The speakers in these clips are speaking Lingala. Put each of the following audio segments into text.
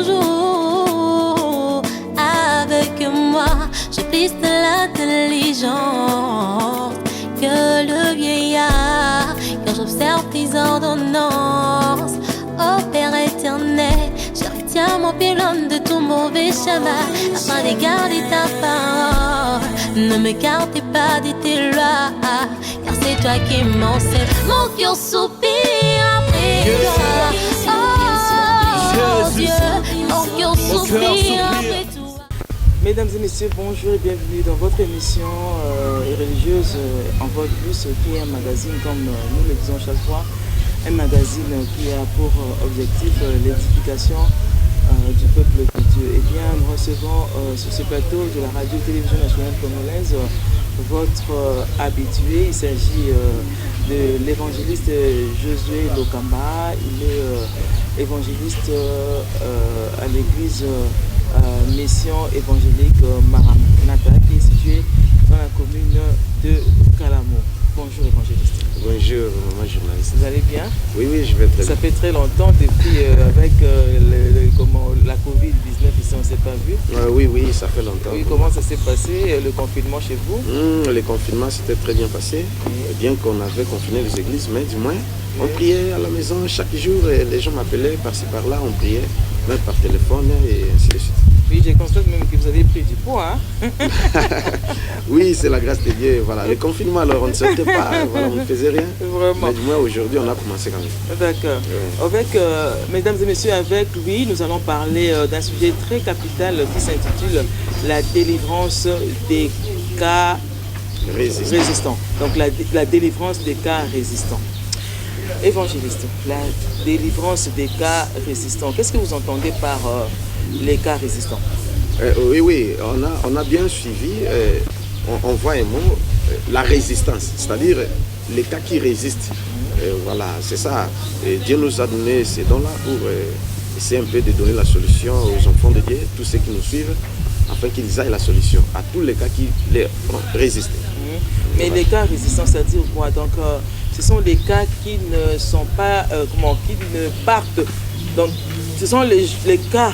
toujours avec moi. J'ai plus de l'intelligence que le vieillard quand j'observe tes ordonnances. Ô Père éternel, je retiens mon pylône de tout mauvais chemin afin de garder ta parole. Ne me gardez pas de tes lois, car c'est toi qui m'enseignes. Mon cœur soupire après toi. Oh Dieu, mon cœur soupire après toi. Mesdames et messieurs, bonjour et bienvenue dans votre émission religieuse en votre bus, qui est un magazine, comme nous le disons chaque fois, un magazine qui a pour objectif l'édification du peuple de Dieu. Eh bien, nous recevons sur ce plateau de la radio-télévision nationale congolaise votre habitué. Il s'agit de l'évangéliste Josué Lokamba. Il est évangéliste à l'église Mission évangélique Maranatha, qui est située dans la commune de Kalamo. Bonjour évangéliste. Bonjour maman journaliste. Vous allez bien? Oui, oui, je vais très bien. Ça fait très longtemps depuis avec la Covid-19 ici, on ne s'est pas vu. Oui, oui, ça fait longtemps. Oui, comment ça s'est passé le confinement chez vous? Le confinement s'était très bien passé, bien qu'on avait confiné les églises, mais du moins on priait à la maison chaque jour et les gens m'appelaient par-ci par-là, on priait même par téléphone et ainsi de suite. Oui, j'ai constaté même que vous avez pris du poids. Hein? Oui, c'est la grâce de Dieu. Voilà. Le confinement, alors on ne sortait pas, voilà, on ne faisait rien. Vraiment. Mais du moins aujourd'hui, on a commencé quand même. D'accord. Ouais. Avec, mesdames et messieurs, avec lui, nous allons parler d'un sujet très capital qui s'intitule la délivrance des cas résistants. Donc la délivrance des cas résistants. Évangéliste, la délivrance des cas résistants. Qu'est-ce que vous entendez par les cas résistants? Oui, on a bien suivi, on voit un mot, la résistance, c'est-à-dire les cas qui résistent. Voilà, c'est ça. Et Dieu nous a donné ces dons-là pour essayer un peu de donner la solution aux enfants de Dieu, tous ceux qui nous suivent, afin qu'ils aient la solution à tous les cas qui les résistent. Mais les cas résistants, c'est-à-dire quoi? Donc, ce sont les cas qui ne sont pas, qui ne partent. Donc, ce sont les cas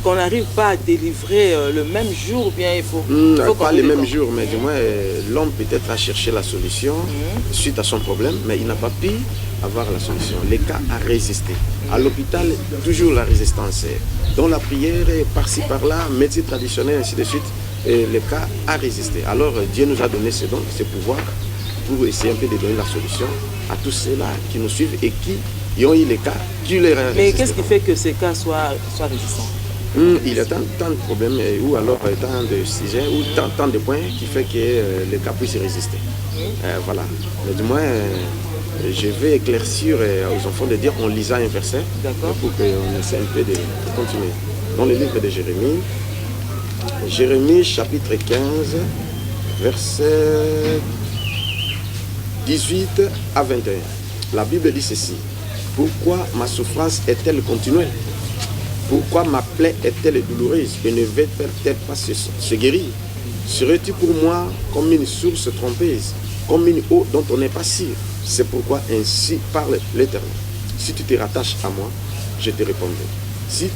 qu'on n'arrive pas à délivrer le même jour, ou bien il faut pas le même jour, mais du moins l'homme peut-être a cherché la solution suite à son problème, mais il n'a pas pu avoir la solution. Les cas à résister. À l'hôpital, toujours la résistance. Dans la prière, par-ci par-là, médecine traditionnelle, ainsi de suite, les cas à résister. Alors Dieu nous a donné ce don, ce pouvoir, pour essayer un peu de donner la solution à tous ceux-là qui nous suivent et qui ont eu les cas qui les résistent. Mais qu'est-ce qui fait que ces cas soient résistants? Il y a tant de problèmes, ou alors tant de sujets, ou tant de points qui fait que les cas puissent résister. Voilà. Mais du moins, je vais éclaircir aux enfants de dire en lisant un verset pour qu'on essaie un peu de continuer. Dans le livre de Jérémie, Jérémie chapitre 15, verset 18 à 21. La Bible dit ceci: pourquoi ma souffrance est-elle continuelle? Pourquoi ma plaie est-elle douloureuse et ne va-t-elle pas se guérir? Serais-tu pour moi comme une source trompeuse, comme une eau dont on n'est pas sûr? C'est pourquoi ainsi parle l'Éternel. Si tu te rattaches à moi, je te répondrai. Tu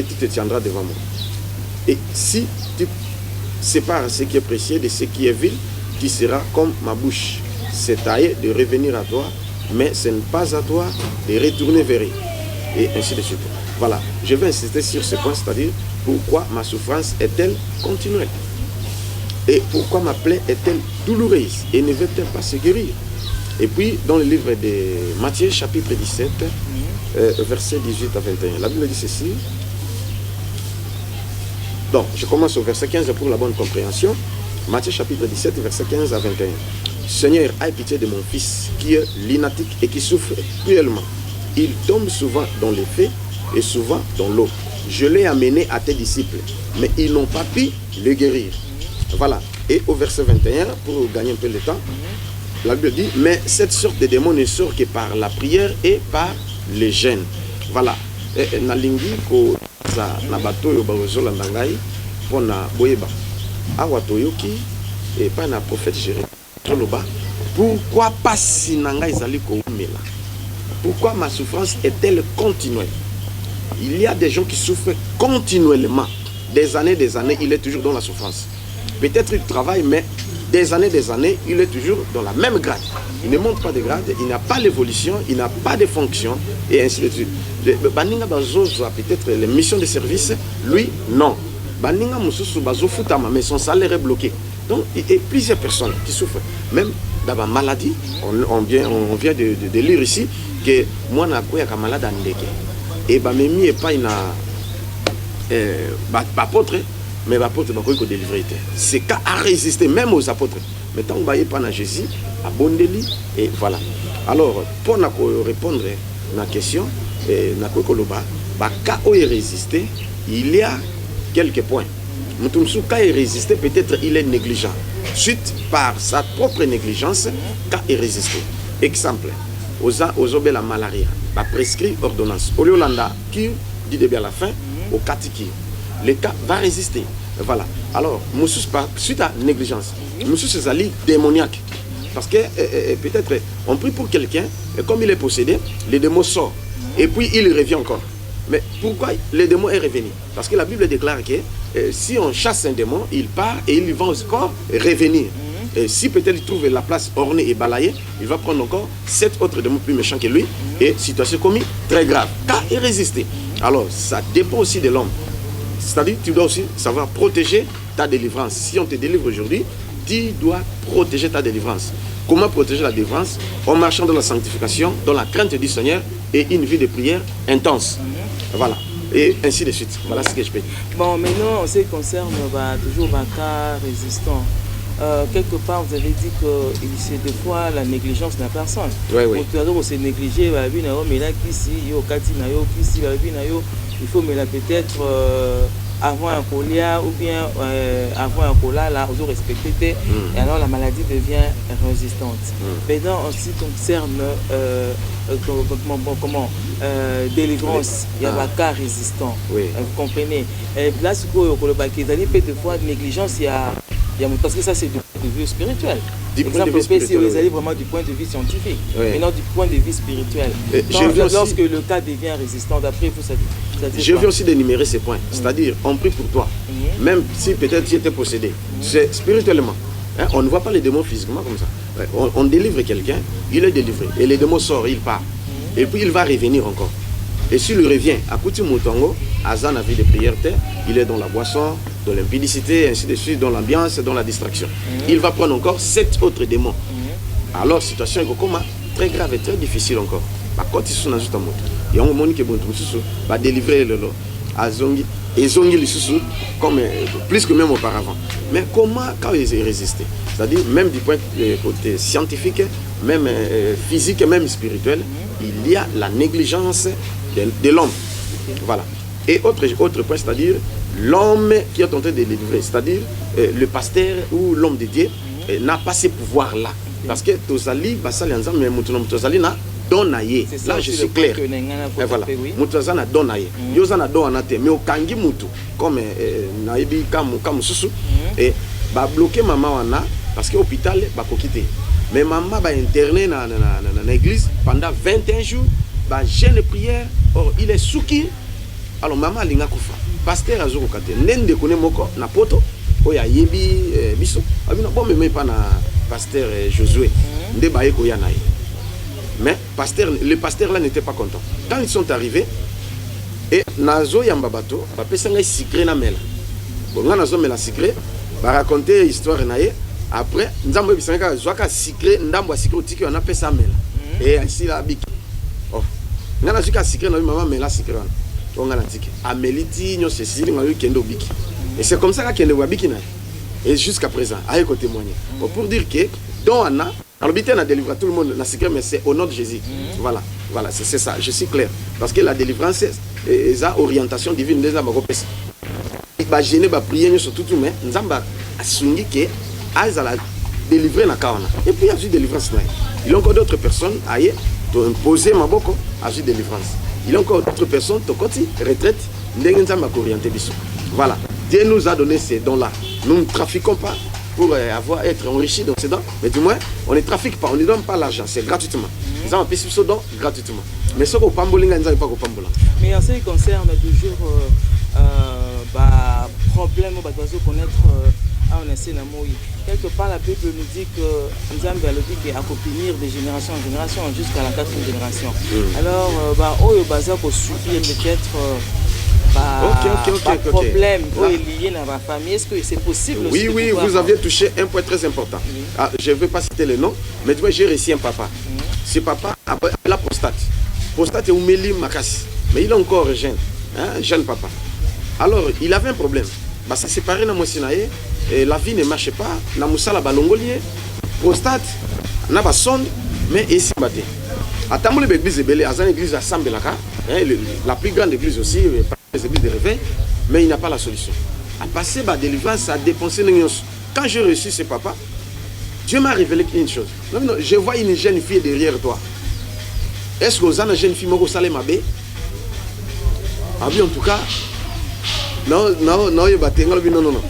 te tiendras devant moi. Et si tu sépares ce qui est précieux de ce qui est vil, tu seras comme ma bouche. C'est à eux de revenir à toi, mais ce n'est pas à toi de retourner vers eux. Et ainsi de suite. Voilà, je vais insister sur ce point, c'est-à-dire pourquoi ma souffrance est-elle continuelle? Et pourquoi ma plaie est-elle douloureuse et ne veut-elle pas se guérir? Et puis, dans le livre de Matthieu, chapitre 17, versets 18 à 21, la Bible dit ceci. Donc, je commence au verset 15 pour la bonne compréhension. Matthieu, chapitre 17, verset 15 à 21. Seigneur, aie pitié de mon fils qui est lunatique et qui souffre cruellement. Il tombe souvent dans les faits et souvent dans l'eau. Je l'ai amené à tes disciples, mais ils n'ont pas pu le guérir. Voilà. Et au verset 21, pour gagner un peu de temps, la Bible dit, mais cette sorte de démon ne sort que par la prière et par le jeûne. Voilà. Nalingi ko za na bato yo bazola ndangai pona boyeba. Awa toyoki et pas na prophète Jérémie. Pourquoi pas si nanga ezali ko mela? Pourquoi ma souffrance est-elle continuelle? Il y a des gens qui souffrent continuellement. Des années, il est toujours dans la souffrance. Peut-être il travaille, mais des années, il est toujours dans la même grade. Il ne monte pas de grade, il n'a pas l'évolution, il n'a pas de fonction, et ainsi de suite. Baninga Bazozo a peut-être les missions de service, lui, non. Baninga Moussousou Bazo Futama, mais son salaire est bloqué. Donc, il y a plusieurs personnes qui souffrent. Même dans la maladie, on vient de lire ici que moi, je suis malade en Ndeke. Et Bamemi n'est pas une apôtre, mais l'apôtre va délivrer. C'est qu'à résister même aux apôtres. Mais tant que pas Jésus, à Bondeli, et voilà. Alors, pour répondre à la question, quand il résister, il y a quelques points. Quand il résiste, peut-être il est négligent. Suite par sa propre négligence, quand il résiste. Exemple, aux obés la malaria, la prescrit ordonnance. Au lieu qui dit début à la fin, au cas qui le cas va résister. Voilà. Alors, suite à négligence, monsieur c'est ali démoniaque. Parce que peut-être on prie pour quelqu'un, et comme il est possédé, le démon sort. Et puis il revient encore. Mais pourquoi le démon est revenu? Parce que la Bible déclare que si on chasse un démon, il part et il va encore revenir. Et si peut-être il trouve la place ornée et balayée, il va prendre encore 7 autres démons plus méchants que lui. Et situation commise très grave. Car il résiste. Alors ça dépend aussi de l'homme. C'est-à-dire tu dois aussi savoir protéger ta délivrance. Si on te délivre aujourd'hui, tu dois protéger ta délivrance. Comment protéger la délivrance? En marchant dans la sanctification, dans la crainte du Seigneur et une vie de prière intense. Voilà. Et ainsi de suite. Voilà ce que je peux dire. Bon, maintenant, en ce qui concerne toujours un cas résistant. Quelque part, vous avez dit que c'est des fois la négligence de la personne. Oui, oui. On s'est négligé, il faut mais là peut-être avant un colia ou bien avant un cola, là, on doit respecter, et alors la maladie devient résistante. Maintenant, en ce qui concerne délivrance, il y a un cas résistant. Oui. Vous comprenez? Là, ce que des fois, négligence, il y a parce que ça, c'est du point de vue spirituel. Du point de vue spirituel, vous allez vraiment du point de vue scientifique, oui. mais non du point de vue spirituel. Lorsque le cas devient résistant, d'après vous, ça dit je veux aussi d'énumérer ces points. C'est-à-dire, on prie pour toi. Même si peut-être tu étais possédé. C'est spirituellement. Hein, on ne voit pas les démons physiquement comme ça. Ouais, on délivre quelqu'un, il est délivré. Et les démons sortent, il part. Et puis il va revenir encore. Et s'il revient, à Kouti Moutongo, Azan a vie de prière, il est dans la boisson, dans l'impudicité, ainsi de suite, dans l'ambiance, dans la distraction. Il va prendre encore 7 autres démons. Alors, situation est très grave et très difficile encore. Quand ils sont dans le monde, il y a un monde qui va délivrer le lot. Ils ont comme plus que même auparavant. Mais comment quand ils résistent? C'est-à-dire, même du point de côté scientifique, même physique, même spirituel, il y a la négligence de l'homme. Voilà. Et autre point, c'est-à-dire l'homme qui est en train de délivrer, c'est-à-dire le pasteur ou l'homme de Dieu n'a pas ces pouvoirs-là. Parce que Tozali, Basali, mais Tozali n'a donaye. Là, je suis clair. Et voilà. Tozali n'a donaye. Yosa n'a donaye. Mais au Kangi Moutou, comme Naïbi Kamususu, et va bloquer maman wana parce que l'hôpital va quitter. Mais maman va interner dans l'église pendant 21 jours, va jeûne prière. Or, il est souki. Alors, maman a l'ingakufa. Pasteur a zoko kate. Nende kone moko na poto. Oya yebi biso. Abina bon mais pas na pasteur Josué. Nde baye ko ya naï. Mais le pasteur là n'était pas content. Quand ils sont arrivés, et nazo yambabato, ba pesanga secret na mela. Bon, nazo mela secret, ba raconter histoire naïe. Après, nzambo bisanga zwaka secret, ndambo secret otiki on appelle ça mela. Et ainsi la biki. Oh. Ngana zuka secret na maman mela secret. On a dit Améliti, nous c'est si nous kendo biki. Et c'est comme ça qu'il y a biki na. Et jusqu'à présent, aïe ko témoigner. Pour dire que dans Anna, alors bien a délivré tout le monde na secret, mais c'est au nom de Jésus. Voilà, voilà, c'est ça. Je suis clair parce que la délivrance est sa orientation divine les amba kopesa. Ba gêner ba prier sur tout mais nzamba asungi que aza la délivrer na kaona. Et puis il y a eu délivrance là. Il y a encore d'autres personnes aïe to imposer maboko à eu délivrance. Il y a encore d'autres personnes, Tokoti, retraite, voilà. Dieu nous a donné ces dons-là. Nous ne trafiquons pas pour être enrichis dans ces dons, mais du moins, on ne trafique pas, on ne donne pas l'argent, c'est gratuitement. Ils ont un peu donc gratuitement. Mais ce qu'on pambolinga, ils n'ont pas pambola. Mais en ce qui concerne toujours problème, on doit connaître on essaie quelque part la Bible nous dit que Nzambe a dit qu'il accompagner de génération en génération jusqu'à la 4e génération. Alors au bazar pour subir peut-être problème lié dans ma famille. Est-ce que c'est possible? Oui, oui, vous avez touché un point très important. Ah, je ne vais pas citer le nom, mais j'ai réussi un papa. Ce papa a la prostate. Prostate est Oumeli Makassi, mais il est encore jeune, jeune papa. Alors, il avait un problème. Bah, ça s'est séparé dans Mosinae, et la vie ne marchait pas. Na Moussala Balongolier, prostate, na ba sonde, mais ici batté. À Tamoule l'église est belle, à une église à Sambelaka, la plus grande église aussi, les églises de réveil, mais il n'y a pas la solution. À passer ma délivrance, à dépenser les. Quand j'ai reçu ce papa, Dieu m'a révélé une chose. Non, non, je vois une jeune fille derrière toi. Est-ce que vous avez une jeune fille qui est mabé? Ah oui, en tout cas, non, non, non, non, non.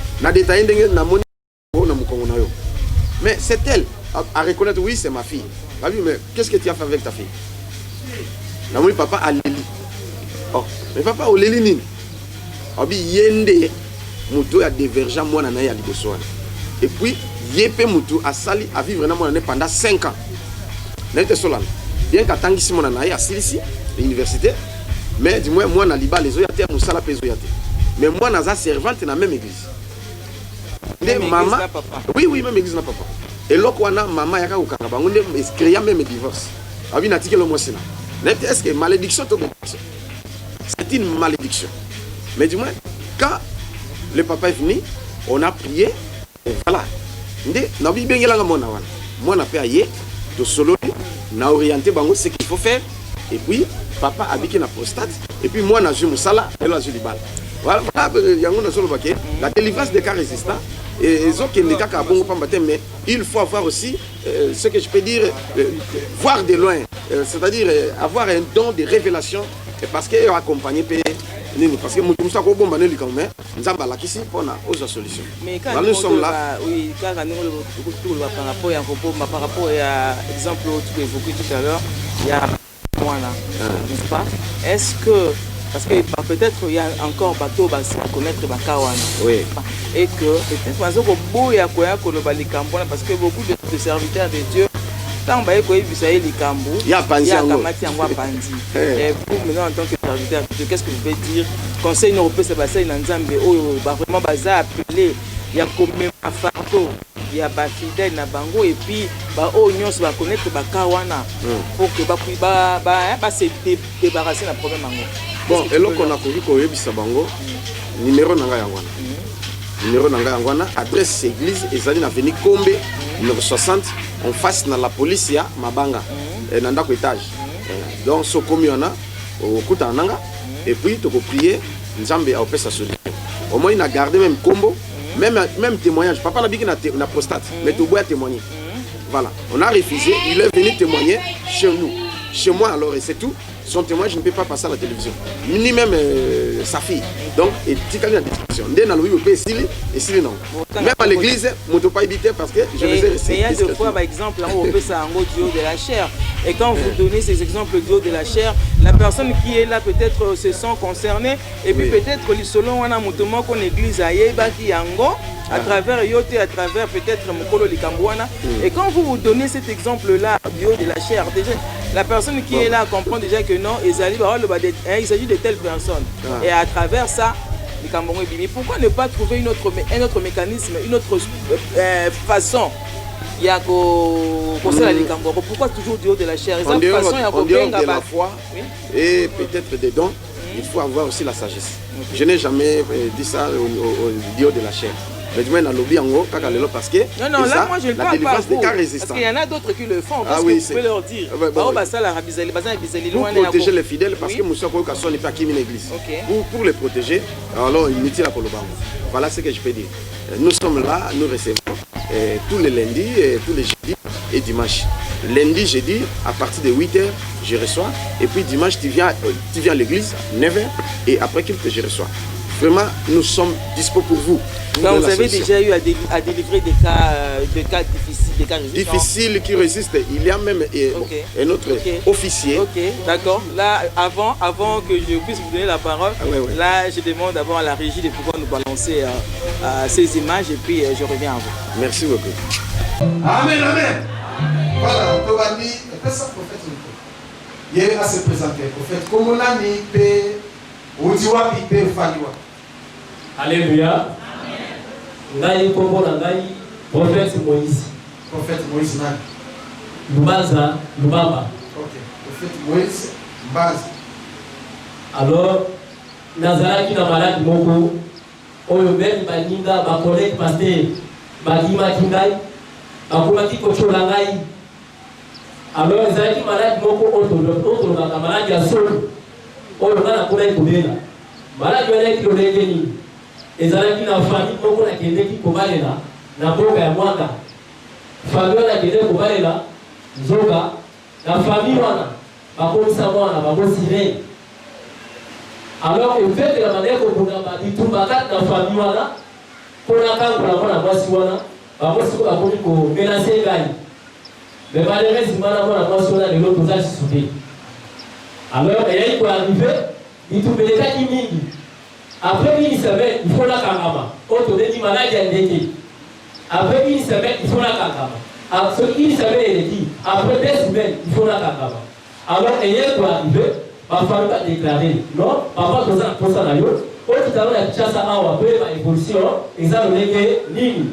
Mais c'est elle à reconnaître, oui, c'est ma fille. Ah oui, mais qu'est-ce que tu as fait avec ta fille? Non, papa a Lili. Oh, mais papa, au Lili Nini. Ah oui, yende, Moutou a divergent, moi, nana ya libosoan. Et puis, Yépé Moutou a sali à vivre pendant 5 ans. N'était solan. Bien qu'à Tanguy Simon a à Silisi, l'université, mais du moins, moi, Naliba, les Oyate, Moussala Pezoyate. Mais moi, je suis servante dans la même église. Même maman, église, papa. Oui, oui, même église, papa. Et là, maman, il y a un créé même un divorce. Est-ce que malédiction ou bénédiction? C'est une malédiction. Mais du moins, quand le papa est venu, on a prié, et voilà. Moi, on a payé, de solo, on a orienté ce qu'il faut faire, et puis, papa a dit la prostate, et puis moi, j'ai mon salaire, et là, j'ai le bal. Voilà, la délivrance des cas résistants, et les autres cas qui bon mais il faut avoir aussi ce que je peux dire, voir de loin, c'est-à-dire avoir un don de révélation, parce qu'il est accompagné parce que nous sommes bon nous avons la question pour la solution. Mais quand nous sommes là, oui, quand nous par rapport à l'exemple que tu évoquais tout à l'heure, il y a moi là, n'est-ce pas? Est-ce que parce que peut-être il y a encore bateau à connaître Bakawana. Oui. Et que peut-être parce que beaucoup de serviteurs de Dieu, tant que il y a Kamati en Pandi. Et pour maintenant en tant que serviteur de Dieu, qu'est-ce que vous pouvez dire? Conseil européen, c'est basé dans Nzambe, vraiment basé appelé, il y a combien de fardeaux, il y a fidèles na bango et puis nyons va connaître Bakawana pour que se débarrasser d'un problème. Bon, et là qu'on a connu qu'on a bango, numéro nanga yangwana. Numéro nanga yangwana, adresse église, et na venu Kombe, numéro 60, en face na la police ya Mabanga, nanda ko étage. Donc so komi on a au kuta nanga, et puis tu peux prier, Nzambe a opé sa solution. Au moins il a gardé même combo, même témoignage. Papa n'a dit qu'il a prostate, mais tu dois témoigner. Voilà, on a refusé, il est venu témoigner chez nous, chez moi alors et c'est tout. Son témoignage ne peut pas passer à la télévision, ni même sa fille. Donc, il y a une description. Même à l'église, je ne peux pas éviter parce que je les ai laissés. Mais il y a deux fois, par exemple, on peut ça en haut du haut de la chair. Et quand vous donnez ces exemples du haut de la chair, la personne qui est là peut-être se sent concernée. Et puis peut-être, selon on a montement qu'on église à Yeba qui yango, à travers Yote, à travers peut-être Mokolo Likambouana. Et quand vous donnez cet exemple-là du haut de la chair, déjà, la personne qui est là comprend déjà que non, il s'agit de telle personne. Et à travers ça, mais pourquoi ne pas trouver un autre mécanisme, une autre façon? Il y a pourquoi toujours du haut de la chair? En dehors de la foi et peut-être des dons, il faut avoir aussi la sagesse. Je n'ai jamais dit ça au haut de la chair. Mais du moins, dans lobby en haut, parce que non, là, moi je ne parle pas vous, parce qu'il y en a d'autres qui le font. Qu'est-ce que vous pouvez leur dire? Pour protéger les fidèles, parce que Moussa Koyokason n'est pas qui une église. Pour les protéger, alors inutile à Kolobango. Voilà ce que je peux dire. Nous sommes là, nous recevons tous les lundis, tous les jeudis et dimanches. Lundi, jeudi, à partir de 8h, je reçois. Et puis dimanche, tu viens à l'église, 9h, et après culte, je reçois. Vraiment, nous sommes dispo pour vous. Donc, vous avez déjà eu à délivrer des cas difficiles, des cas résistants. Difficiles qui résistent. Il y a même un autre officier. Ok, d'accord. Là, avant que je puisse vous donner la parole, là, je demande d'abord à la régie de pouvoir nous balancer ces images et puis je reviens à vous. Merci beaucoup. Amen, amen. Voilà, Tobani, c'est ça, prophète. Il y a à se présenter, prophète. Comment on a mis Udiwa Pipe Faliwa. Alléluia. Ngai kombo na ngai prophète Moïse. Prophète Moïse nani? Lubaza, Lubamba. Ok. Prophète Moïse Mbaza. Alors, nazalaki na malade moko oyo beli baninga ba collègue pasteur bagima kingai akomaki kochola ngai. Alors, ezalaki malade moko oto ba malade ya solo. Oyo ngana kuna ikubela. Malade wele kilolenge ni. Ezalaki na famille moko na kendeki kobalela na boka ya mwaka. Famille na kendeki kobalela zoka na famille wana bakomisa mwana bakosire. Alors en fait la manière qu'on a bitumaka na famille wana pona kangola mwana mwasi wana bakosi ko bakomi ko menacer ngai. Mais malheureusement mwana mwasi wana lelo toza sisuke. Alors il y a eu arrivé bitumeleka mingi. Après une semaine, il faut la kangama. Autre dit maladie à l'été. Après une semaine, il faut la kangama. Après une semaine, il dit. Après 2 semaines, il faut la kangama. Alors, ayant quoi arriver, ma femme va déclarer. Non, papa, tout ça, pour ça, là, autre temps, la chasse à avoir après ma évolution, ils ont donné ligne.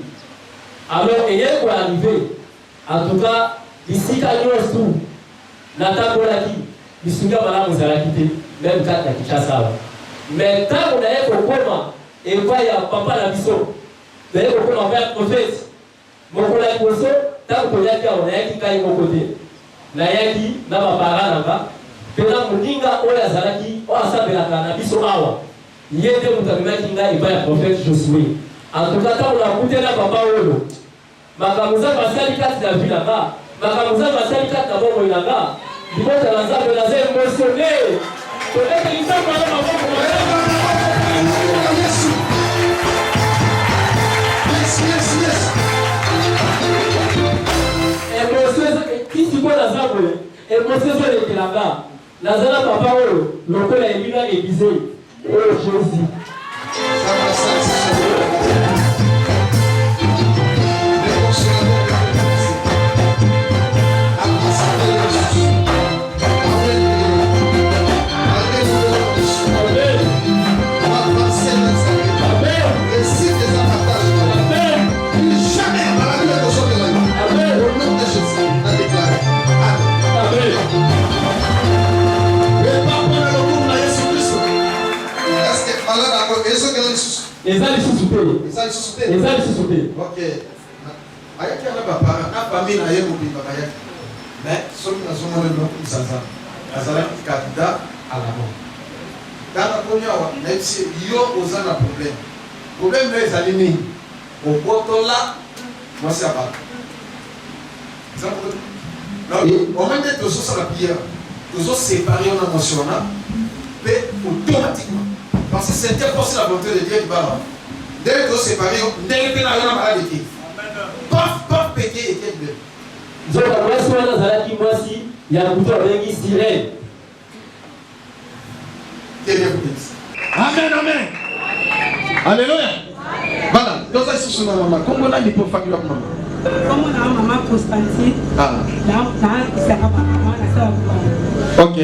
Alors, ayant quoi arriver, en tout cas, ici, quand nous sommes la table qui, nous sommes là, vous allez quitter, même quand la chasse à avoir. Mais tant qu'on a kokoma et quoi ya papa la biso d'ailleurs kokoma vers prophète mon collègue koso tant qu'on a kia on a qui kai mon côté na yaki na babara nanga pela muninga oya zalaki o asabela kana biso awa yende mutamina kinga iba ya prophète Josué en tout cas tant on a goûté na papa olo makamuza basali kati na vilanga makamuza basali kati na bomo ilanga libota la zabe la zé émotionné. Peut-être qu'ils sont pas là Ok. Ayaki ana bapara na famille na ye mobimba bayaki. Mais soki nazomona no msanza. Azalaki candidat à la mort. Dans la première na yebisi yo oza na problème. Problème na ezali nini? Obotola mwasi ya bato. Au moment de tozosala prière, tozoséparer on émotionnel, mais automatiquement. Parce que c'était pour la volonté de Dieu qui va. Dès que vous séparez, vous n'avez pas la maladie. Pas péché et quel bien. Donc, moi, si on a la qui moi si, il y a un bouton avec une sirène. Quel bien vous dites. Amen, amen. Alléluia. Voilà, donc ça c'est sur la maman. Comment on a dit pour faire la maman? Comment on a maman Constantine? Ah. Là, il s'est maman, la soeur. Ok.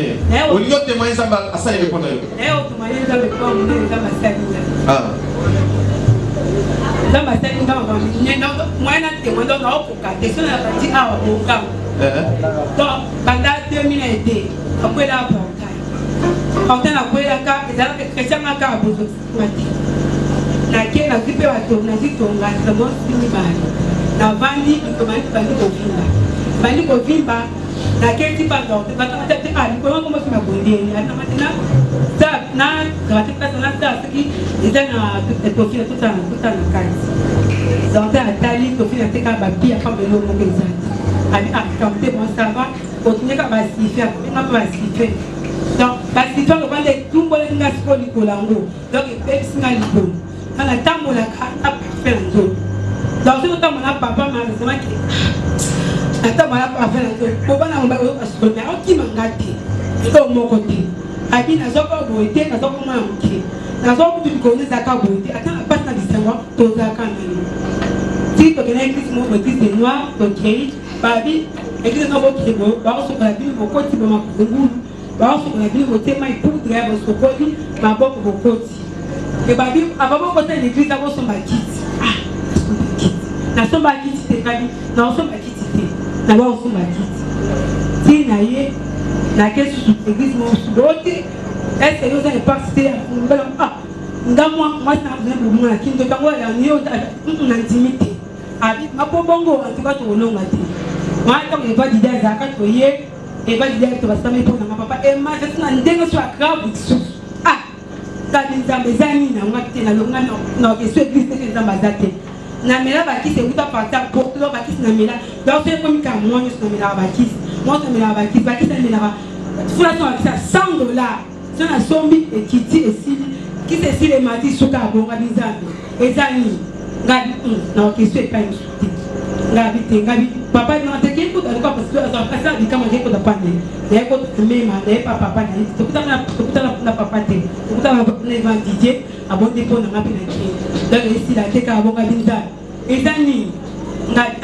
Au lieu de témoigner, ça va ça y répondre. Et au témoigner, ça va répondre, ça va faire. Ah. Ça va faire une dame. Moi, je témoigne dans le cas. Et ça, on a dit, ah, au cas. Donc, pendant 2002, après la bataille, quand on a pris la carte, ils ont chrétien à carte pour se mettre. La guerre a grippé à ton, a dit ton gars, le monde finit mal. La vanille, il commence à aller au Vimba. Vanille au Vimba, la guerre dit pas d'ordre. Quand on a dit, ah, nous comment commencer à bouger. Maintenant, ça, na, grâce à ça, ils ont profité tout ça dans la carte. Donc, à Tali, profité de la papier, à faire le nom de l'exemple. À camper, bon, ça va, continuer à s'y faire, on va s'y faire. Donc, parce que toi quand les tout bon nga siko likolango donc pepsi nga likolo ana tambola ka na parfait nzo donc ce temps mon papa m'a dit que attends moi parfait nzo ko bana mo ba siko mais on qui mangati ndo mo côté abi na zoko boité na zoko mo amki na zoko tu connais ça ka boité attends passe na distinguo to za ka nani si to kena église mo église noir to church babi église no bo kibo ba so ba bi mo côté ba makungulu ba so ba bi mo tema ipoudre ba so côté ba boko bo côté et babi ababo côté l'église abo so ba kiti na so ba kiti te kabi na so ba kiti te na ba so ba kiti ti na ye na kesu su église mo su bote est-ce que vous avez participé à ndamwa moi na vous mo na kindo tango ya niyo na intimité abi mapobongo en tout cas to longa te moi tant que pas d'idée za ka to ye et pas d'idée to basame pour na papa et ma c'est na ndengo so grave ah ta nzambe zani na ngati na longa na ke so église te nzamba zate na mela ba ki se uta parta pour lo ba ki na mela donc c'est comme ka moi na mela ba ki moi na mela ba ki na mela ba fondation à $100 c'est un sombi et kiti et si qui c'est si les mati suka bon abizambe et zani ngabi na question est pas une souté ngabi te ngabi papa non te qui écoute encore parce que ça ça dit comment écoute pas né écoute même mais papa na to kutana papa te to kutana na van DJ abonde pour na ngabi na ki donc ici la te ka bon abizambe et zani ngabi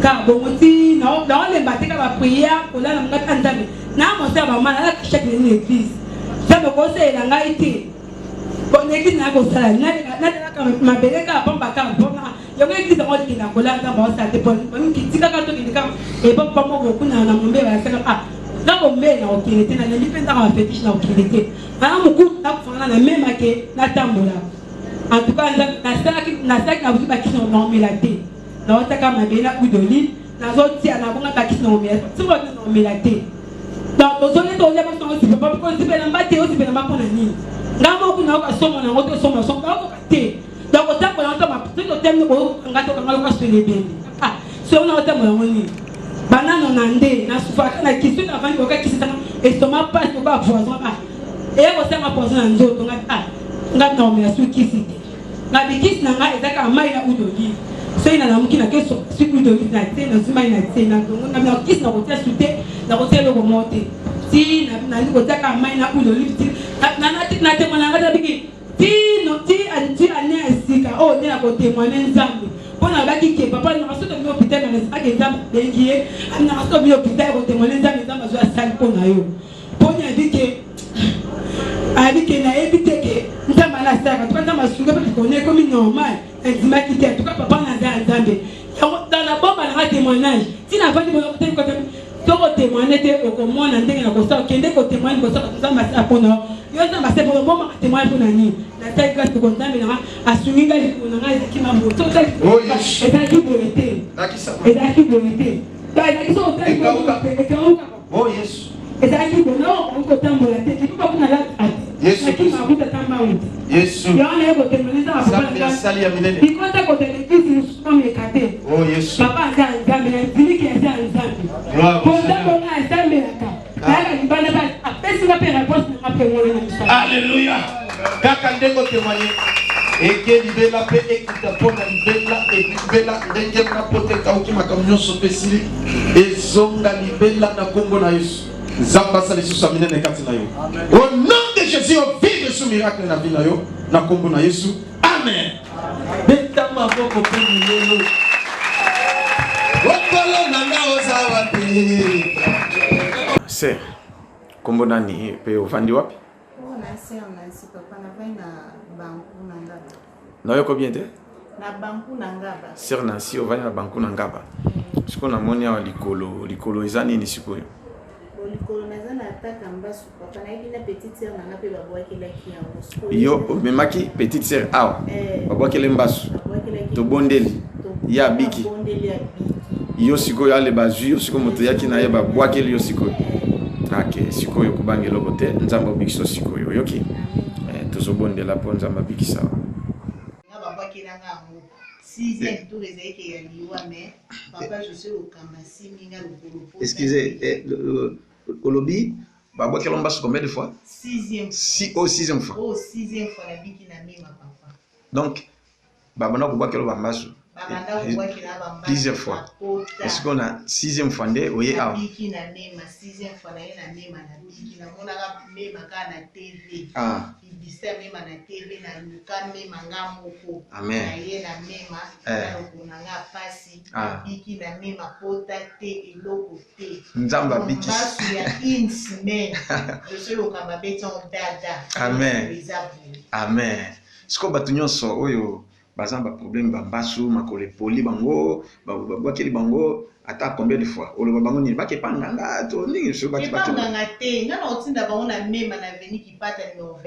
ka bon ti na le baté ka ba prière pour la ngata nzambe na mo sa ba mana la chaque église ça me conseille la ngaiti bon église na ko sala na ka mabeleka pamba ka bona yo église mo ki na ko la ka ba sa te bon ki tika ka to ki ka e ba pa mo ko na na mombe ba sa ah na ko mbe na o ki te na ni penda ka fetish na o ki te na mo ku na ko na même ke na tambola en tout cas na sa na bu ba ki no no melate na o ta ka mabela u doli na zo ti na bonga ba ki no melate so ko no melate donc ozone to le ba so si papa ko si bela mbate o si bela mbapona nini ngamo kuna ka somo na ngoto somo so ba ko te donc o tambo na to ma to temno ko ngato ka ngalo ka so le bende ah so na o tambo na ngoni banano na nde na sufa na kisu na vandi ko ka kisi tama estoma pas ko ba poison ah e ko sama poison na nzoto ngati ah ngati na o me asu kisi na bikisi na nga ezaka mai na udogi so ina na mukina keso siku udogi na te na zima ina te na dongo na kisi na ko tia sute na ko tia lo ko monte ti na ni ko taka mai na udogi ti na te mona ngata biki ti no ti ane asika o ne na ko te mona nzambe pona ba ki ke papa na so to mi hôpital na sa ke nzambe bengie na so mi hôpital ko te mona nzambe nzambe zo asali pona yo ponya biki abike na ebite ke nzambe na saka to nzambe sunga pe ko ne comme normal ndima ki te to papa na nzambe dans la bombe na témoignage ti na vandi mo te ko te to ko témoigner te ko mona ndenge na ko sa kende ko témoigner ko sa nzambe sa pona yo nzambe se pour bombe témoigner pour nani na ta grâce ko nzambe na asunga li ko na ki mambo to ta et ta ki boete et ta ki boete ta ki so ta ko oh yes et ta ki bono ko tambola te ki ko na la Yesu Kristo Yesu yana ko témoigner ça papa sali ya milele il compte ko te l'église comme écarté oh Yesu papa nzambe na zili ki nzambe ko nzambe na nzambe kaka libana ba apesi na pe réponse na pe ngona na misala alléluia kaka ndengo témoigner eke libela pe ekita pona libela ndenge na pote kauki makamyo sopesili ezonga libela na kombo na Yesu Zamba salisu minene kati na yo. Au nom de Jésus, on vit de ce miracle na vie na yo, na kombo na Yesu. Amen. Beta maboko pe milelo. Okolo nanga ozawapi. C'est kombo nani pe ovandi wapi? Na si papa na vai na banku na ngaba. Na yo combien de? Na banku na ngaba. Sir Nancy ovandi na banku na ngaba. Siko na moni ya likolo ezani ni sikoyo. Likolo na zana ataka mbasu papa na ibina petite sœur na ngape babwaki la ki yango. Yo memaki petite sœur awa. Babwaki le mbasu. To bondeli. Ya biki. Yo sikoyo ale bazu yo siko moto yaki na ye babwaki yo sikoyo. Ok, sikoyo kubangelo bote nzamba bikiso sikoyo yoki. Tozobondela po nzamba bikisa. Ngaba babwaki na ngamu. 6e tour ezaki ya liwa mais papa je suis au Kamasi minga le. Excusez, Olobi Babo quel on combien de fois? 6e. Sixième fois. Oh, 6e fois la biki na mema papa. Donc baba na kuba quel bambasu. Plusieurs fois. Est-ce qu'on a 6e fois ndé oye a? Biki na mema 6e fois na ina mema na biki na mona ga mema ka na TV. Ibisa mema na TV na luka mema ngamoko. Amen. Na ye na mema na lokuna nga pasi. Biki na mema pota te eloko te. Nzamba biki. Basu ya une semaine. Je suis au Kamabeti en dada. Amen. Amen. Ce qu'on batunyo so oyo bazamba problème bambasu makole poli bango babwakeli bango ata combien de fois oloba bango ni ba kepanga to ningi so bati bati kepanga te ngana otinda bango na mema na veni kipata numéro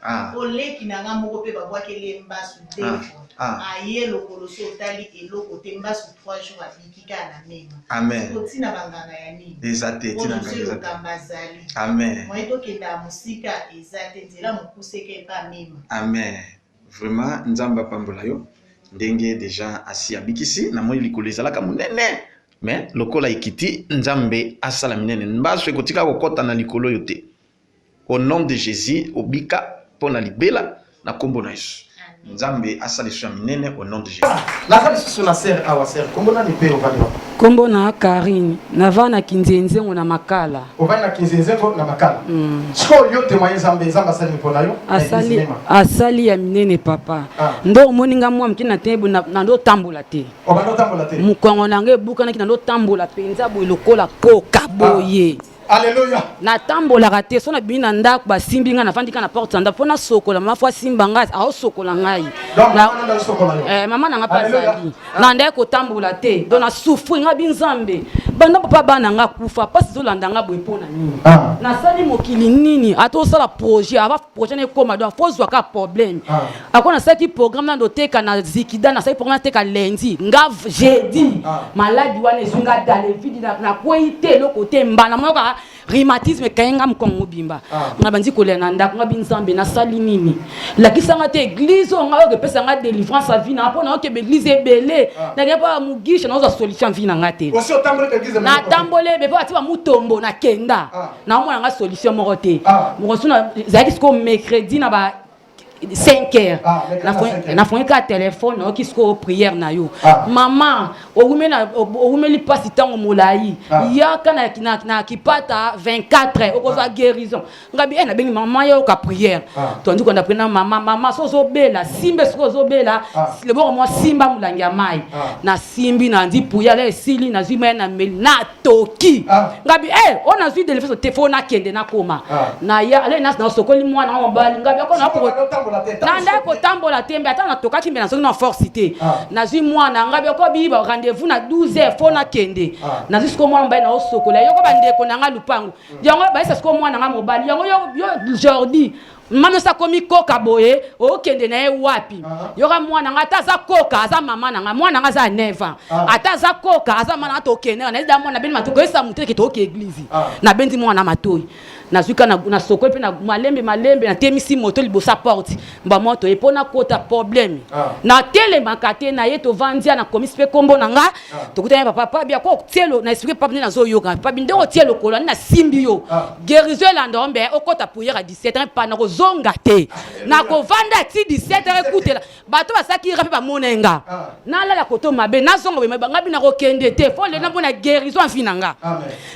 24 oleki na nga moko pe babwakeli mbasu defo aye lokolo so tali eloko te mbasu 3 jours abikika na mema amen otina banganga ya nini ezate tina nganga kambazali amen moi to kenda musika ezate nzela mukuseke pa mema amen. Vraiment, Nzamba pambola yo ndenge déjà asi abikisi na moi likolo ezalaka munene mais lokola ikiti Nzambe asala minene mbaso ekotika kokota na likolo yo te au nom de Jésus obika pona libela na kombo na Yesu Nzambe asala so minene au nom de Jésus la kali sur na sœur awa sœur kombo na ni pe ovani kombo na Karine navana kinzenzengo na makala ovani na kinzenzengo na makala so yo témoigner Nzambe Nzamba sali pona yo asali ya minene papa ndo moninga mwa mkina tebu na ndo tambola te obando tambola te mukongo nange buka na ndo tambola penza boy lokola koka boye Alléluia. Na tambola raté sona bina ndako ba simbinga na fandika na porte nda pona sokola mafwa simba ngai a sokola ngai. Mama na nga pasali. Na ndeko tambola te. Dona souffrir nga binzambe. Banda papa bana nga kufa pasi zolanda nga boy pona nini. Na sali mokili nini ato sala projet ava projet ne koma do fozwa ka problème. Akona saki programme na ndoteka na zikida na saki programme teka lundi nga jeudi. Maladi wana zunga dale vidi na koite lo côté mbana moka rhumatisme kayenga mkongo bimba ngabandi kolena ndako ngabinzambe na sali nini la kisanga te église nga yo pesa nga délivrance à vie na pona ke église ebele na kepa mugisha na oza solution vie na ngate na tambole be pa ti ba mutombo na kenda na mona nga solution moko te mo suna zaki sko mercredi na ba 5h na fon ka téléphone o kisko prière na yo maman oumeli pasi tango molai ya kana na kipata 24 okoza guérison ngabi na bengi maman yo ka prière to ndiko na prena maman sozo bela simbe sozo bela le bon moi simba mulangia mai na simbi na ndi puya le sili na zima na meli na toki ngabi on a vu de le téléphone na kende na koma na ya ale na sokoli mwana mobali ngabi akona ko nanda ko tambola tembe ata na toka kimbe na soki na force te na zui mwana ngabi ko biba rendez-vous na 12h fo na kende na zui ko mwana mobali na osokola yoko bandeko na nga lupango yango ba isa ko mwana nga mobali yango yo Jordi mama sa komi koka boye o kende na e wapi yoka mwana nga taza koka aza mama na nga mwana nga za 9 ans ataza koka aza mwana to kende na ida mwana beni matuko esa muteke to ke église na bendi mwana matoi na zuka na sokoli pe na malembe na temisi moto libosa porte mba moto e pona kota problème na tele makate na yeto vandia na komisi pe kombo na nga to kutanya papa bia ko tielo na expliquer papa na zo yoga papa binde o tielo kolani na simbi yo guérison la ndombe o kota pouyer à 17 ans pa na ko zonga te na ko vanda ti 17 ans écoutez bato basaki rape ba monenga na la koto mabe na zonga be ngabi na ko kende te fo le na bona guérison finanga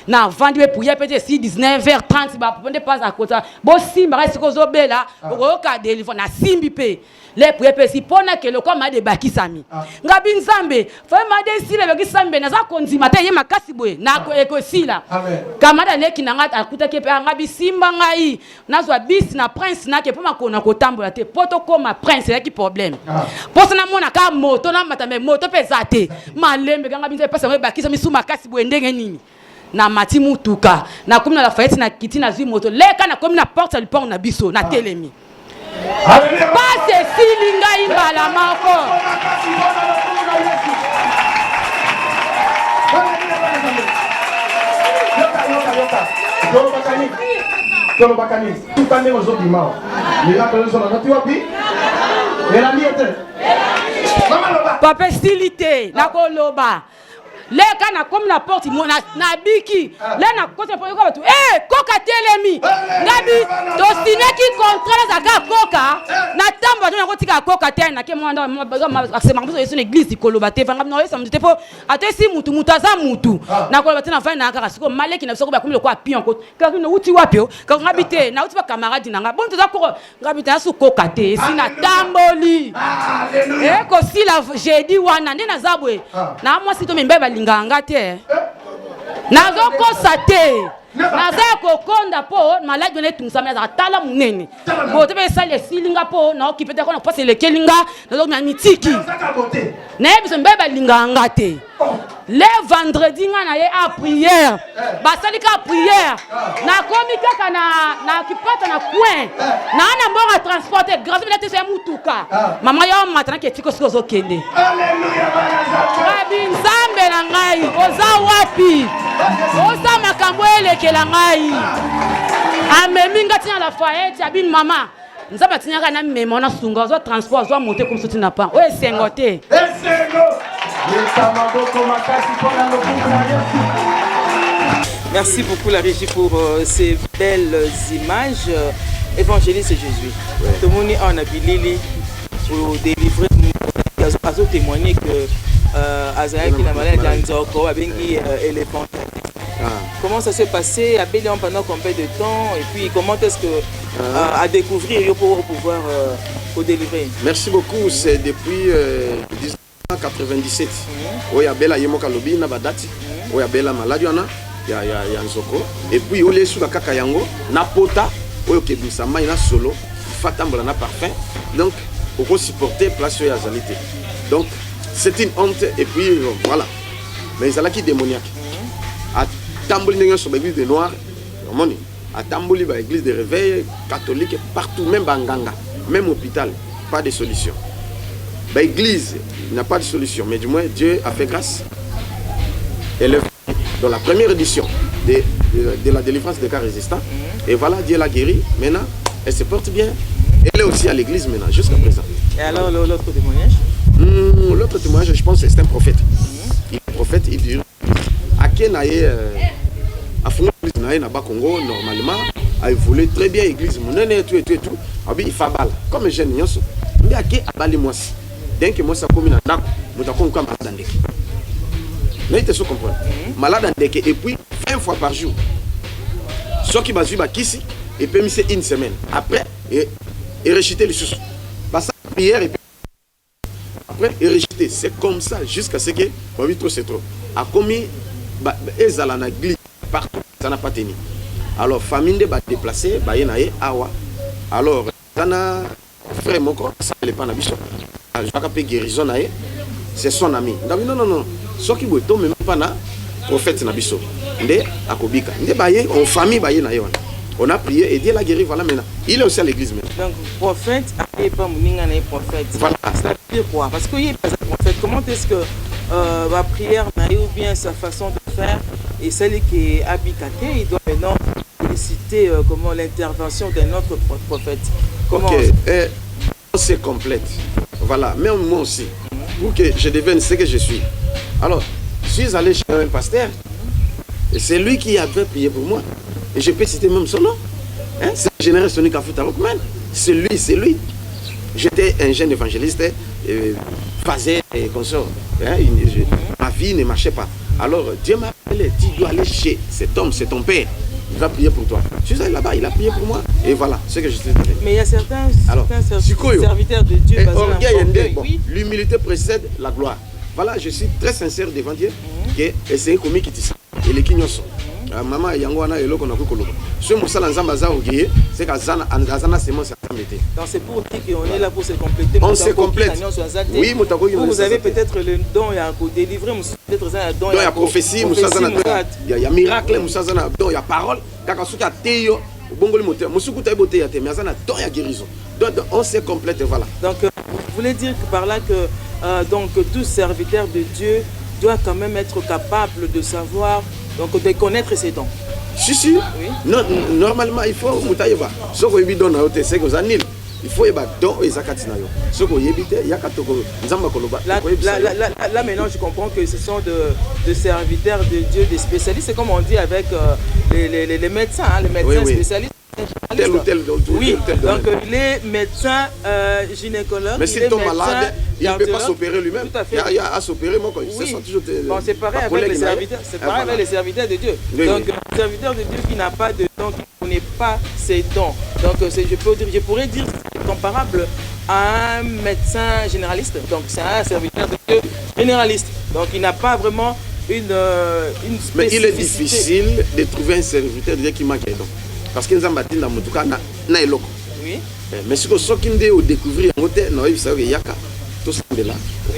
na vandi pe pouyer peut-être si 19h30 ponde pas à côté bo simba reste ko zobela ko ka délivre na simbi pe les prières pe si pona que le comme de bakisami ngabi nzambe fa ma de sile bakisami na za konzima te ye makasi boye na ko ekosila kamada neki na ngata akuta ke pe ngabi simba ngai nazwa bis na prince na ke poma kona ko tambola te poto koma prince ya ki problème posa na mona ka moto na matambe moto pe zate malembe ngabi nzambe pesa me bakisami su makasi boye ndenge nini na mati mutuka na komi na la fayette na kiti na zui moto leka na komi na porte ya lipango na biso na telemi pas esili ngai mbala moko tolobakani tukande ozobima lela tolosona nati wapi elandi ete papa esili te nakoloba les kana comme la porte mona na biki les na côté pour ko tu koka telemi ngabi to signer qui contrat za ka koka na tamba to na kotika koka te na ke mwanda accès mambo sur l'église koloba te vanga no ça me te po atesi mutu mutaza mutu na koloba te na fa na ka siko maleki na siko ba kumile ko api encore ka no uti wapi ka ngabi te na uti ba camarade na nga bon to za ko ngabi te su koka te sina tamboli ko si la jeudi wana ndena zabwe na moi si to membe balinga ngate nazo kosate naza kokonda po malade ne tungsamela za tala munene bote be sale silinga po na okipete ko na passe le kelinga nazo na mitiki na biso membe balinga ngate le vendredi nga na ye a prière basali ka prière na komi kaka na kipata na coin na mbonga transporter grâce à la mutuka mama yo matana ke tiko siko zo kende Alléluia. Rabi nzambe na ngai oza wapi oza makambo elekela ngai amemi ngati na la faillite abi mama nzambe tinyaka na mema na sunga ozo transport ozo monter comme ça na pas o esengote Merci beaucoup la régie pour ces belles images. Évangéliste Jésus. Tout le monde est en habilité pour délivrer, pour témoigner que Azaï qui n'a malade d'Anzoko a bien éléphant. Comment ça s'est passé à Bélion pendant combien de temps et puis comment est-ce que à découvrir pour pouvoir délivrer? Merci beaucoup. C'est depuis 1997. Il y a Bella Yemoka Lobi, il y a Badati, il y a Bella Maladiana, il y a Nzoko. Et puis il y a Suga Kakayango, Napota, il y a Maïna Solo, Fatambola na parfum. Donc, on peut supporter place sur Yazalité. Donc, c'est une honte et puis voilà. Mais ils ont qui démoniaque. À Tamboli, sur l'église des Noirs, à Tamboli, l'église des réveils, catholique, partout, même Banganga, même hôpital, pas de solution. L'église n'a pas de solution, mais du moins Dieu a fait grâce. Elle est dans la première édition de la délivrance des cas résistants. Et voilà, Dieu l'a guéri. Maintenant, elle se porte bien. Elle est aussi à l'église maintenant, jusqu'à présent. Et alors, l'autre témoignage? L'autre témoignage, je pense que c'est un prophète. Il est prophète, il dit à Kenaye, à Fongonaye, à Bakongo, normalement, a évolué très bien l'église. Il fait balle. Comme un jeune, il y a qui a balé moi. Dès que moi, ça commune en Nako, nous avons comme malade en deke. Mais il te comprendre. Malade en deke, et puis 20 fois par jour. Ce qui va suivre ici, et puis c'est une semaine. Après, et rejeter les choses. Passer la prière et puis après, et rejeter. C'est comme ça jusqu'à ce que, on vit trop, c'est trop. A commis, ils allaient en glisse partout, ça n'a pas tenu. Alors, famille de déplacés, awa. Alors, ça n'a frère mon corps, ça n'est pas un bishop. Je vais appeler guérison, c'est son ami. Non. Ce qui veut tomber, même pas na prophète na bishop. Ndé akobika. Ndé baye, en famille baye na yon. On a prié et Dieu l'a guéri, voilà maintenant. Il est aussi à l'église maintenant. Donc, prophète, et pas mouninga na prophète. Voilà. Ça veut dire quoi? Parce qu'il n'est pas un prophète. Comment est-ce que la prière ou bien sa façon de faire et celle qui est habitée, il doit maintenant féliciter comment l'intervention d'un autre prophète. Comment c'est complète. Voilà, même moi aussi. Pour que je devienne ce que je suis. Alors, je suis allé chez un pasteur. Et c'est lui qui avait prié pour moi. Et je peux citer même son nom. Hein? C'est le général Sonic Afutarokman. C'est lui. J'étais un jeune évangéliste, phasé et consort. Hein? Ma vie ne marchait pas. Alors, Dieu m'a appelé. Tu dois aller chez cet homme, c'est ton père. Il va prier pour toi. Je suis allé là-bas, il a prié pour moi. Et voilà, ce que je te dis. Mais il y a certains serviteurs de Dieu. Oui. L'humilité précède la gloire. Voilà, je suis très sincère devant Dieu. Et c'est comme qui dit et les kinyos. Maman Yangwana et l'autre qu'on a coupé. Ce Moussa Nzambaza Ogué, c'est qu'Azana semence à mettre. Donc c'est pour dire qu'on est là pour se compléter. On se complète. Oui, vous avez peut-être le don à délivrer, peut-être un don. Il y a prophétie, il y a miracle, il y a parole. Kakasuka Teyo, Bongoli Moteur, Moussoukuta Boté, mais il y a don à guérison. Donc on se complète, voilà. Donc vous voulez dire que par là que donc tout serviteur de Dieu doit quand même être capable de savoir, donc de connaître ses dons. Si. Oui. Non, normalement, il faut Moutaïba. Ce qu'on lui donne à c'est que vous avez il faut yeba don ezakati na yo soko yebite yakatoko nzamba koloba. Là maintenant je comprends que ce sont de serviteurs de Dieu, des spécialistes, c'est comme on dit avec les médecins, hein, les médecins spécialistes. Tel ou tel, oui, donc les médecins gynécologues. Mais si ton malade, il ne peut pas s'opérer lui-même. Il y a à s'opérer, moi, bon, c'est pareil avec les serviteurs. C'est pareil avec les serviteurs de Dieu. Donc, le serviteur de Dieu qui n'a pas de dons, qui ne connaît pas ses dons. Donc, je pourrais dire que c'est comparable à un médecin généraliste. Donc, c'est un serviteur de Dieu généraliste. Donc, il n'a pas vraiment une spécificité. Mais il est difficile de trouver un serviteur de Dieu qui manque les dons. Parce que nous avons battu dans mon cas na eloko. Oui. Mais ce que qui me dit au découvrir en côté non il savait yaka tout ça de là.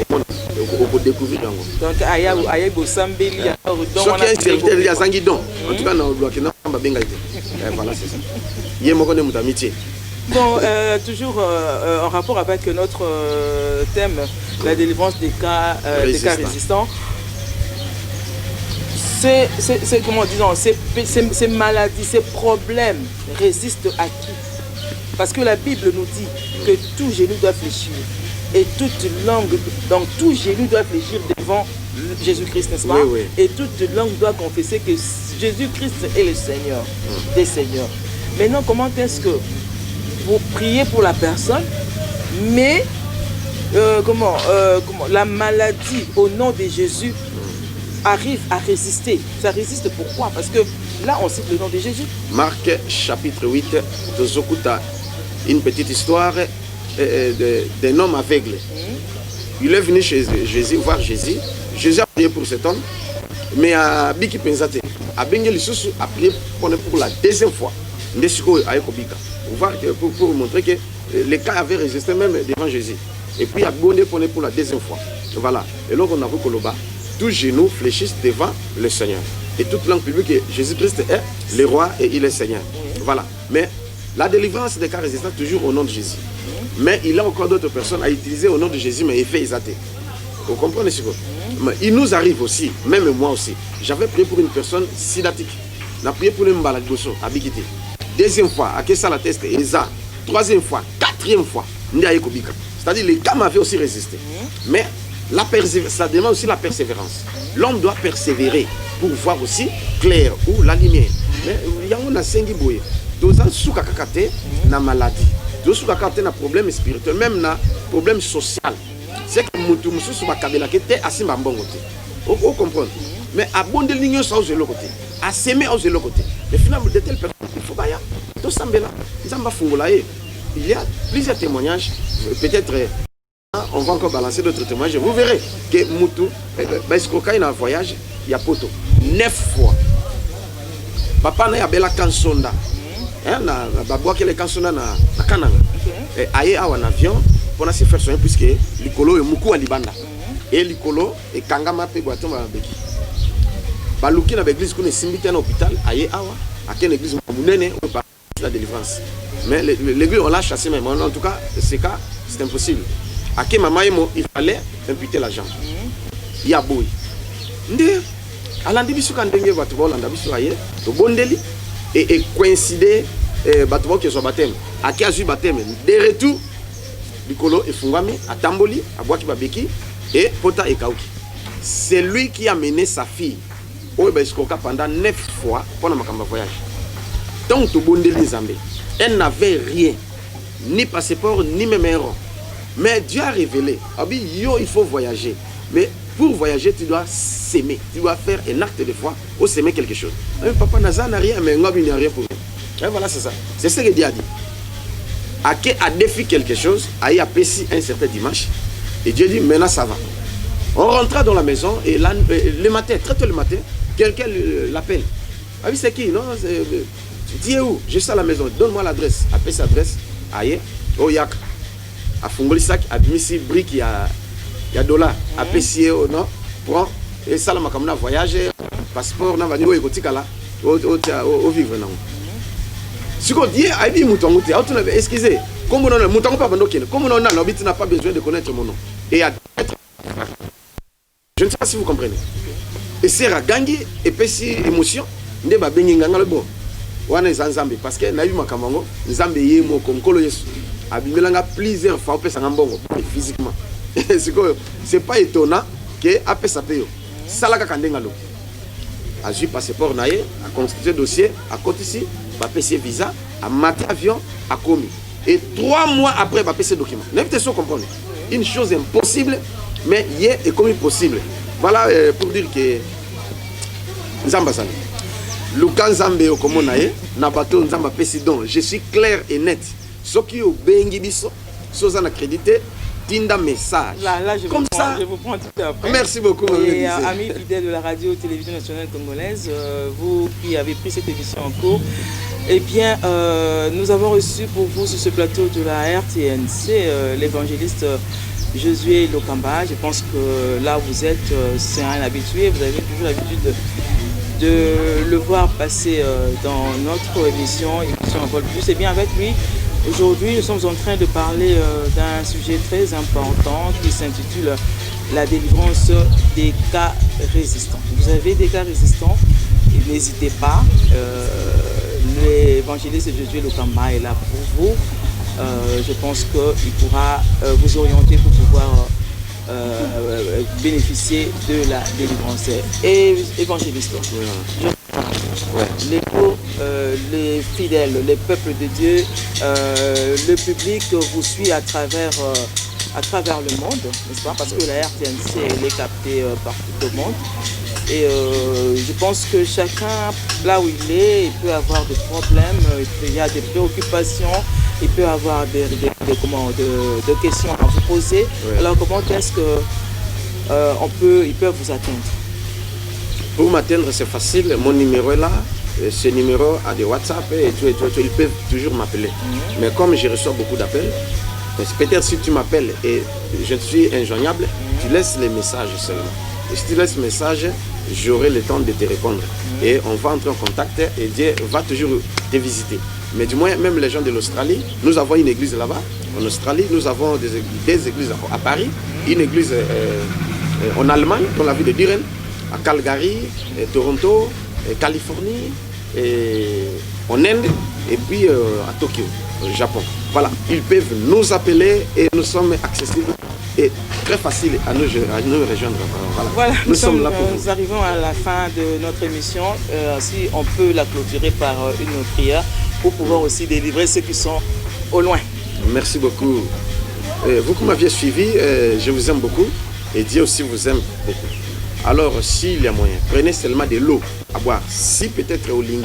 Au découvrir en côté. Donc aya bo sambeli ya donc on a un serviteur ya zangi don. En tout cas na doit que na ba benga été. Voilà c'est ça. Yé mo connait mutamitié. Bon, toujours en rapport avec notre thème, la délivrance des cas résistants. C'est comment disons, ces maladies, ces problèmes résistent à qui? Parce que la Bible nous dit que tout genou doit fléchir et toute langue, donc tout genou doit fléchir devant Jésus-Christ, n'est-ce pas? Oui, oui. Et toute langue doit confesser que Jésus-Christ est le Seigneur des Seigneurs. Maintenant, comment est-ce que vous priez pour la personne, mais comment la maladie au nom de Jésus arrive à résister? Ça résiste pourquoi? Parce que là on cite le nom de Jésus. Marc chapitre 8, Tozokuta, une petite histoire d'un homme aveugle. Il est venu chez Jésus, voir Jésus. Jésus a prié pour cet homme, mais à Biki Penzate, à Bengeli Soussou a prié pour la deuxième fois. Pour montrer que les cas avaient résisté même devant Jésus. Et puis à Bondé pour la deuxième fois. Voilà. Et là on a vu Koloba. Tous genoux fléchissent devant le Seigneur. Et toute langue publique, Jésus-Christ est le roi et il est Seigneur. Voilà. Mais la délivrance des cas résistants toujours au nom de Jésus. Mais il y a encore d'autres personnes à utiliser au nom de Jésus, mais il fait exaté. Vous comprenez ce que il nous arrive aussi, même moi aussi. J'avais prié pour une personne sidatique. J'ai prié pour une maladie à Bikiti. Deuxième fois, à Kessa la teste, Eza. Troisième fois, quatrième fois, c'est-à-dire les cas m'avaient aussi résisté. Mais ça demande aussi la persévérance. L'homme doit persévérer pour voir aussi clair ou la lumière. Mais il y a un sengi boye. Deux ans sous kakakate na maladie. Deux sous kakakate na problème spirituel, même na problème social. C'est que mutu musu sous makabela kete asimba mbongote. Vous comprenez? Mais à bon de l'union ça aux l'autre côté, à s'aimer aux l'autre côté. Mais finalement de telles personnes, il faut pas y aller. Tout ça mbela, nzamba fungolaye. Il y a plusieurs témoignages, peut-être. On va encore balancer d'autres témoignages. Vous verrez que Moutou, quand il a un voyage, il y a poto. 9 fois. Papa n'a pas la kansonda. Babou qui est kansonda na kananga. Aïe a un avion pour se faire soigner puisque l'icolo est moukou à Libanda. Et l'icolo est kangama pe boaton à beki. Balouki na l'église qu'on est simbité à l'hôpital. Aïe awa. À quelle église mounene on parle de la délivrance. Mais l'église on l'a chassé même. En tout cas, ce cas c'est impossible. À quel moment il fallait imputer l'argent. Il y a boy. Ndé, à l'andibisu quand dengue batubo l'andibisu aye, to bondeli et coïncider batubo qui sont baptême. À qui a eu baptême. De retour, Nicolo et Fungami à Tamboli, à Boaki Babeki et Pota et Kauki. C'est lui qui a mené sa fille au Beskoka pendant 9 fois pendant ma voyage. Donc to bondeli Zambé. Elle n'avait rien, ni passeport ni même erreur. Mais Dieu a révélé, il faut voyager. Mais pour voyager, tu dois s'aimer. Tu dois faire un acte de foi ou s'aimer quelque chose. Papa n'a rien, mais Ngobi n'a rien pour lui. Et voilà, c'est ça. C'est ce que Dieu a dit. Ake a défi quelque chose, Aïe a péci un certain dimanche. Et Dieu dit, maintenant ça va. On rentra dans la maison et là, le matin, très tôt le matin, quelqu'un l'appelle. Ah oui, c'est qui? Non, tu es où? Je suis à la maison. Donne-moi l'adresse. Appelle cette adresse. Aïe, au Yak. À Fungolisak, à Dmissi, brique, il y a $, à PCE, non? Prends, et ça, là, ma voyage, passeport, non, va dire, au vivre, non? Ce qu'on dit, a dit, mouton, excusez, comme on a mouton, pas comme on a l'habitude, n'a pas besoin de connaître mon nom. Et à être. Je ne sais pas si vous comprenez. Et c'est à gagner, et PCE, émotion, ne va pas le bon. Wana Nzambe, parce que na yu makamango, Nzambe ye mo konkolo Yesu. abimelanga plusieurs fois opesa ngambongo physiquement. C'est pas étonnant que apesa peyo salaka kandenga lo azui passeport naé a constitué dossier à côté ici va payer visa à mater avion à commis et 3 mois après va payer document. N'importe quoi comprendre une chose impossible mais hier est comme possible. Voilà pour dire que Nzamba Sali Luka Nzambe okomo naé na bateau Nzamba pesi don je suis clair et net ce qui au bengi biso soza na crédité Tinda message. Là, comme ça, je vous prends tout à fait. Merci beaucoup. Et amis fidèles de la radio-télévision nationale congolaise, vous qui avez pris cette émission en cours, eh bien, nous avons reçu pour vous sur ce plateau de la RTNC l'évangéliste Josué Lokamba. Je pense que là, vous êtes, c'est un habitué, vous avez toujours l'habitude de le voir passer dans notre émission en vol plus. Et bien, avec lui, aujourd'hui, nous sommes en train de parler d'un sujet très important qui s'intitule la délivrance des cas résistants. Vous avez des cas résistants, n'hésitez pas. L'évangéliste Josué Lokamba est là pour vous. Je pense qu'il pourra vous orienter pour pouvoir bénéficier de la délivrance. Et évangéliste, les pauvres, les fidèles, les peuples de Dieu, le public vous suit à travers le monde, n'est-ce pas? Parce que la RTNC elle est captée partout au monde. Et je pense que chacun, là où il est, il peut avoir des problèmes, il y a des préoccupations, il peut avoir des questions à vous poser. Ouais. Alors comment est-ce que ils peuvent vous atteindre? Pour m'atteindre, c'est facile. Mon numéro est là. Ce numéro a des WhatsApp et ils peuvent toujours m'appeler. Mais comme je reçois beaucoup d'appels, peut-être si tu m'appelles et je suis injoignable, tu laisses les messages seulement. Et si tu laisses le message, j'aurai le temps de te répondre. Et on va entrer en contact et Dieu va toujours te visiter. Mais du moins, même les gens de l'Australie, nous avons une église là-bas. En Australie, nous avons des églises à Paris, une église en Allemagne, dans la ville de Duren, à Calgary, Toronto, Californie, en Inde, et puis à Tokyo, au Japon. Voilà, ils peuvent nous appeler et nous sommes accessibles et très facile à nous rejoindre. Voilà, nous arrivons à la fin de notre émission. Si on peut la clôturer par une prière pour pouvoir aussi délivrer ceux qui sont au loin. Merci beaucoup. Vous qui m'aviez suivi, je vous aime beaucoup et Dieu aussi vous aime beaucoup. Alors, s'il y a moyen, prenez seulement de l'eau à boire. Si peut-être au ling,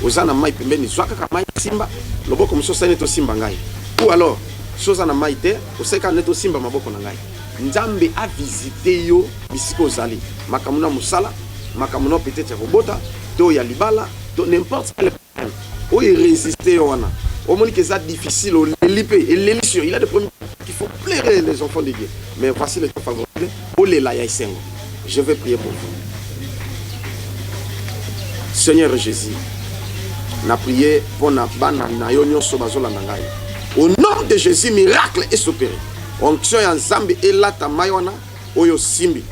aux anamai pembeni, zwaka mai simba, lobo comme ça neto simba ngai. Ou alors, soza na maite, oseka neto simba maboko na ngai. Nzambe a visité yo bisiko zali. Makamuna musala, makamuna peut-être robota, to ya libala, to n'importe quel problème. O y résister wana. Au moins que ça difficile, il a des problèmes qu'il faut plaire les enfants de Dieu. Mais voici les temps favorables. O le la ya isengo. Je vais prier pour vous. Seigneur Jésus, na prié pour na bana na yonyo sobazola nangai. Au nom de Jésus, miracle est opéré. Onction ya Nzambe et la tamayona oyo simbi.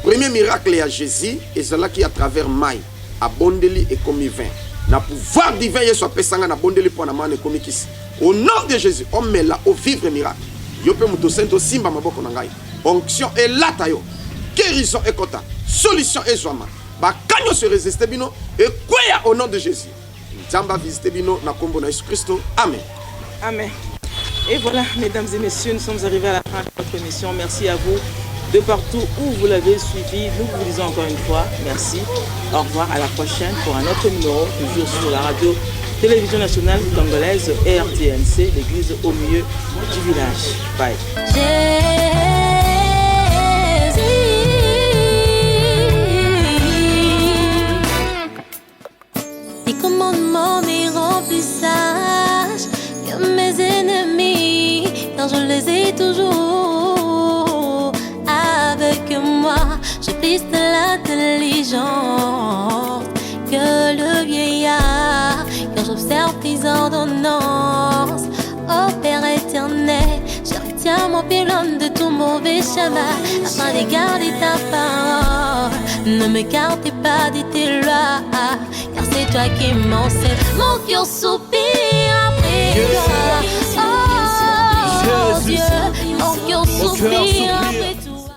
Premier miracle ya Jésus et cela qui à travers mai abondeli et commis vin. Na pouvoir divin yeso apesanga na bondeli pour na mane commis kisi. Au nom de Jésus, on met là au vivre miracle. Yo pe muto sento simba maboko nangai. Onction et la tayo. Guérison et kota. Solution et joama. Ba kanyo se résister bino et quoi au nom de Jésus. Nzamba visiter bino na kombo na Jésus Christ. Amen. Amen. Et voilà, mesdames et messieurs, nous sommes arrivés à la fin de notre émission. Merci à vous de partout où vous l'avez suivi. Nous vous disons encore une fois merci. Au revoir, à la prochaine pour un autre numéro, toujours sur la radio télévision nationale congolaise RTNC, l'église au milieu du village. Bye. Tes commandements mes remplissages que mes ennemis, car je les ai toujours avec moi. J'ai plus de l'intelligence que le vieillard, car j'observe tes ordonnances. Oh Père éternel, je retiens mon pylône de tout mauvais chemin, afin de garder ta parole. Ne m'écartez pas de tes lois, car c'est toi qui m'enseigne. Mon cœur soupire après toi. Oh, Dieu, mon cœur soupire après